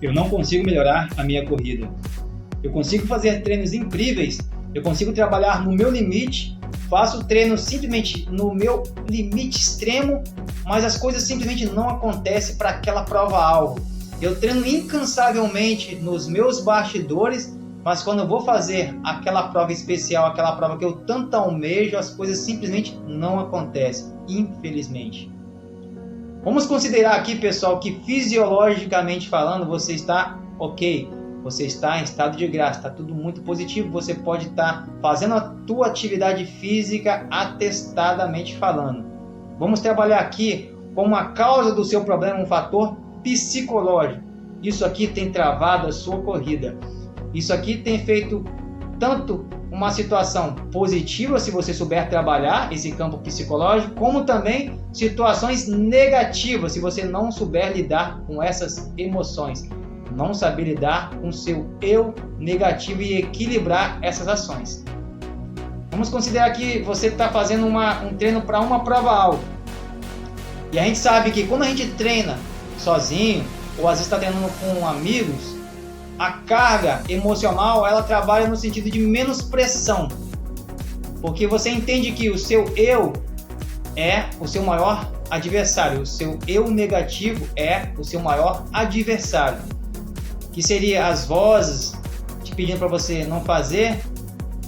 eu não consigo melhorar a minha corrida. Eu consigo fazer treinos incríveis, eu consigo trabalhar no meu limite, faço treino simplesmente no meu limite extremo, mas as coisas simplesmente não acontecem para aquela prova-alvo. Eu treino incansavelmente nos meus bastidores, mas quando eu vou fazer aquela prova especial, aquela prova que eu tanto almejo, as coisas simplesmente não acontecem, infelizmente. Vamos considerar aqui, pessoal, que fisiologicamente falando, você está ok, você está em estado de graça, está tudo muito positivo, você pode estar fazendo a tua atividade física atestadamente falando. Vamos trabalhar aqui com uma causa do seu problema, um fator psicológico. Isso aqui tem travado a sua corrida. Isso aqui tem feito tanto uma situação positiva, se você souber trabalhar esse campo psicológico, como também situações negativas, se você não souber lidar com essas emoções, não saber lidar com seu eu negativo e equilibrar essas ações. Vamos considerar que você está fazendo um treino para uma prova-alvo. E a gente sabe que quando a gente treina sozinho, ou às vezes está treinando com amigos, a carga emocional ela trabalha no sentido de menos pressão, porque você entende que o seu eu é o seu maior adversário, o seu eu negativo é o seu maior adversário, que seria as vozes te pedindo para você não fazer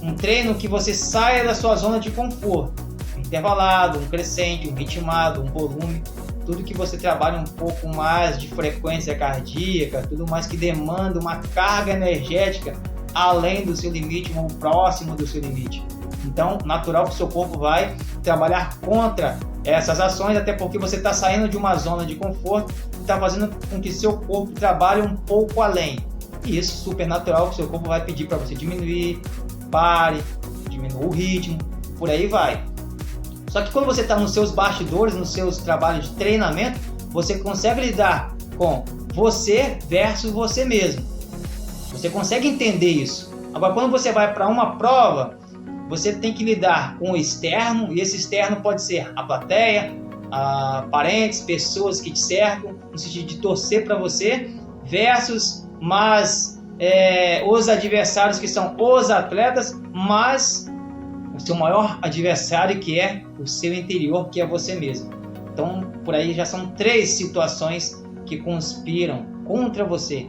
um treino que você saia da sua zona de conforto, um intervalado, um crescente, um ritmado, um volume, tudo que você trabalha um pouco mais de frequência cardíaca, tudo mais que demanda uma carga energética além do seu limite ou próximo do seu limite. Então, natural que o seu corpo vai trabalhar contra essas ações, até porque você está saindo de uma zona de conforto e está fazendo com que seu corpo trabalhe um pouco além. E isso super natural que o seu corpo vai pedir para você diminuir, pare, diminua o ritmo, por aí vai. Só que quando você está nos seus bastidores, nos seus trabalhos de treinamento, você consegue lidar com você versus você mesmo. Você consegue entender isso. Agora, quando você vai para uma prova, você tem que lidar com o externo, e esse externo pode ser a plateia, parentes, pessoas que te cercam, no sentido de torcer para você, versus os adversários que são os atletas, mas o seu maior adversário que é o seu interior, que é você mesmo. Então, por aí já são 3 situações que conspiram contra você.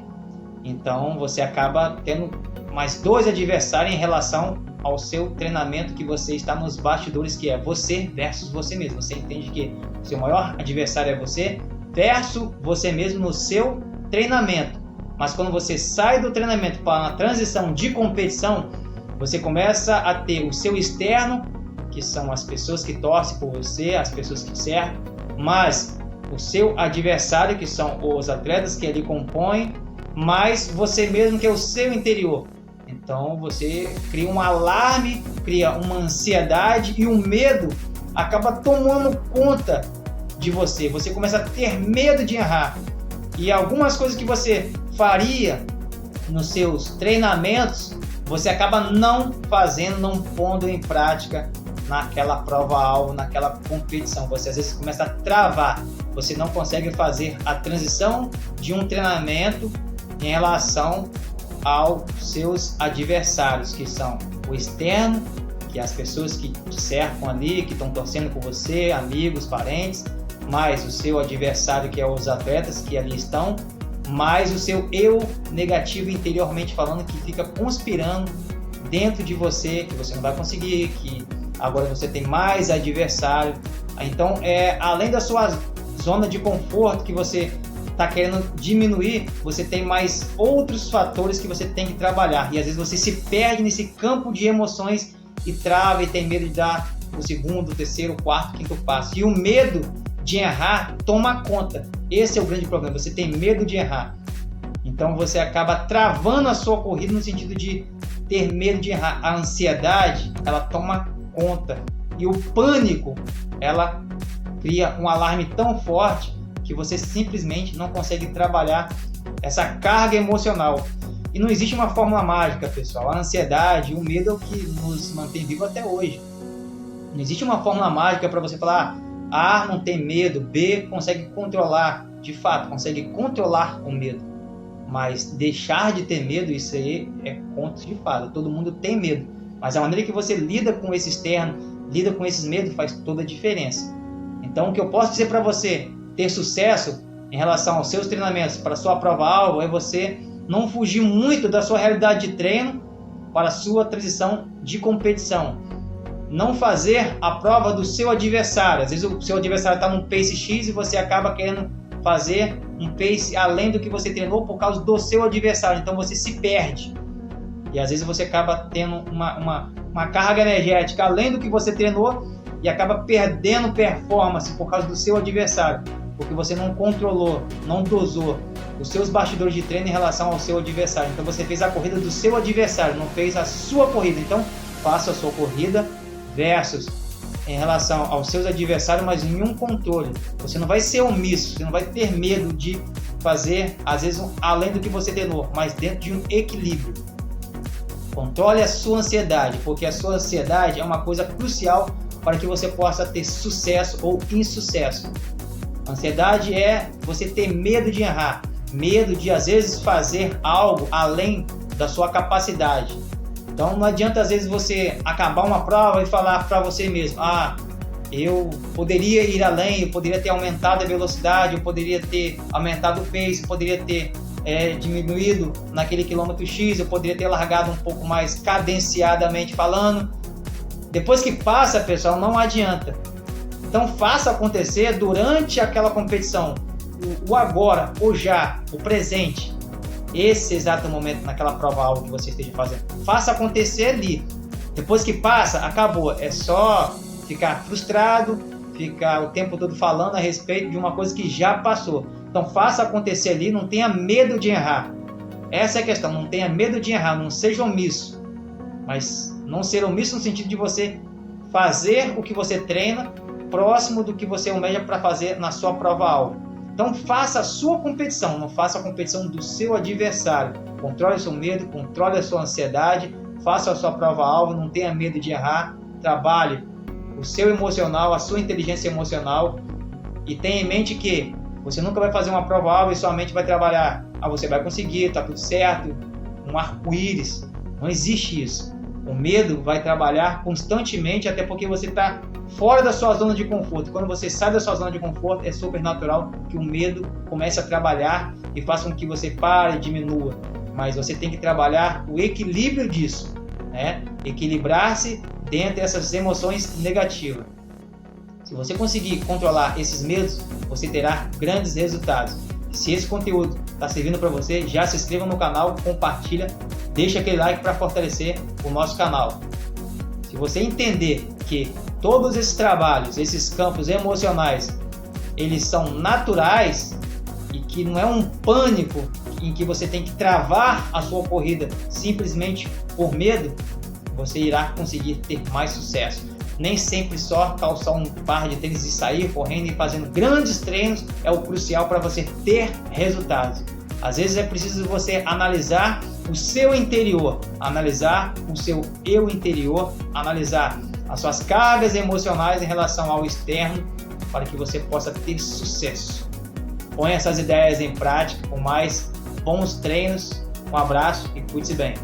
Então, você acaba tendo mais 2 adversários em relação ao seu treinamento que você está nos bastidores, que é você versus você mesmo. Você entende que o seu maior adversário é você versus você mesmo no seu treinamento. Mas quando você sai do treinamento para a transição de competição, você começa a ter o seu externo, que são as pessoas que torcem por você, as pessoas que te cercam, mas o seu adversário, que são os atletas que ali compõem, mas você mesmo, que é o seu interior. Então você cria um alarme, cria uma ansiedade e o medo acaba tomando conta de você. Você começa a ter medo de errar. E algumas coisas que você faria nos seus treinamentos, você acaba não fazendo, não pondo em prática naquela prova-alvo, naquela competição. Você às vezes começa a travar, você não consegue fazer a transição de um treinamento em relação aos seus adversários, que são o externo, que é as pessoas que te cercam ali, que estão torcendo por você, amigos, parentes, mais o seu adversário, que é os atletas que ali estão, mais o seu eu negativo interiormente falando, que fica conspirando dentro de você, que você não vai conseguir, que agora você tem mais adversário. Então, além da sua zona de conforto que você está querendo diminuir, você tem mais outros fatores que você tem que trabalhar. E às vezes você se perde nesse campo de emoções e trava e tem medo de dar o segundo, o terceiro, o quarto, o quinto passo. E o medo de errar toma conta. Esse é o grande problema, você tem medo de errar. Então você acaba travando a sua corrida no sentido de ter medo de errar. A ansiedade, ela toma conta. E o pânico, ela cria um alarme tão forte que você simplesmente não consegue trabalhar essa carga emocional. E não existe uma fórmula mágica, pessoal. A ansiedade, o medo é o que nos mantém vivo até hoje. Não existe uma fórmula mágica para você falar A não tem medo, B consegue controlar. De fato, consegue controlar o medo. Mas deixar de ter medo, isso aí é conto de fada. Todo mundo tem medo. Mas a maneira que você lida com esse externo, lida com esses medos, faz toda a diferença. Então, o que eu posso dizer para você ter sucesso em relação aos seus treinamentos para a sua prova-alvo é você não fugir muito da sua realidade de treino para a sua transição de competição. Não fazer a prova do seu adversário. Às vezes o seu adversário está num pace X e você acaba querendo fazer um pace além do que você treinou por causa do seu adversário. Então você se perde. E às vezes você acaba tendo uma carga energética além do que você treinou e acaba perdendo performance por causa do seu adversário. Porque você não controlou, não dosou os seus bastidores de treino em relação ao seu adversário. Então você fez a corrida do seu adversário, não fez a sua corrida. Então faça a sua corrida versus em relação aos seus adversários, mas em um controle. Você não vai ser omisso, você não vai ter medo de fazer, às vezes, além do que você treinou, mas dentro de um equilíbrio. Controle a sua ansiedade, porque a sua ansiedade é uma coisa crucial para que você possa ter sucesso ou insucesso. Ansiedade é você ter medo de errar, medo de às vezes fazer algo além da sua capacidade. Então não adianta às vezes você acabar uma prova e falar para você mesmo: eu poderia ir além, eu poderia ter aumentado a velocidade, eu poderia ter aumentado o pace, eu poderia ter diminuído naquele quilômetro X, eu poderia ter largado um pouco mais cadenciadamente falando. Depois que passa, pessoal, não adianta. Então faça acontecer durante aquela competição, o agora, o já, o presente, esse exato momento naquela prova-alvo que você esteja fazendo. Faça acontecer ali. Depois que passa, acabou. É só ficar frustrado, ficar o tempo todo falando a respeito de uma coisa que já passou. Então faça acontecer ali, não tenha medo de errar. Essa é a questão, não tenha medo de errar, não seja omisso. Mas não ser omisso no sentido de você fazer o que você treina próximo do que você almeja para fazer na sua prova-alvo. Então faça a sua competição, não faça a competição do seu adversário. Controle o seu medo, controle a sua ansiedade, faça a sua prova-alvo, não tenha medo de errar, trabalhe o seu emocional, a sua inteligência emocional e tenha em mente que você nunca vai fazer uma prova-alvo e sua mente vai trabalhar. Você vai conseguir, tá tudo certo, um arco-íris. Não existe isso. O medo vai trabalhar constantemente, até porque você está fora da sua zona de conforto. Quando você sai da sua zona de conforto, é super natural que o medo comece a trabalhar e faça com que você pare e diminua. Mas você tem que trabalhar o equilíbrio disso, né? Equilibrar-se dentro dessas emoções negativas. Se você conseguir controlar esses medos, você terá grandes resultados. Se esse conteúdo está servindo para você, já se inscreva no canal, compartilha, deixa aquele like para fortalecer o nosso canal. Se você entender que todos esses trabalhos, esses campos emocionais, eles são naturais e que não é um pânico em que você tem que travar a sua corrida simplesmente por medo, você irá conseguir ter mais sucesso. Nem sempre só calçar um par de tênis e sair correndo e fazendo grandes treinos é o crucial para você ter resultados. Às vezes é preciso você analisar o seu interior, analisar o seu eu interior, analisar as suas cargas emocionais em relação ao externo para que você possa ter sucesso. Põe essas ideias em prática com mais bons treinos. Um abraço e cuide-se bem.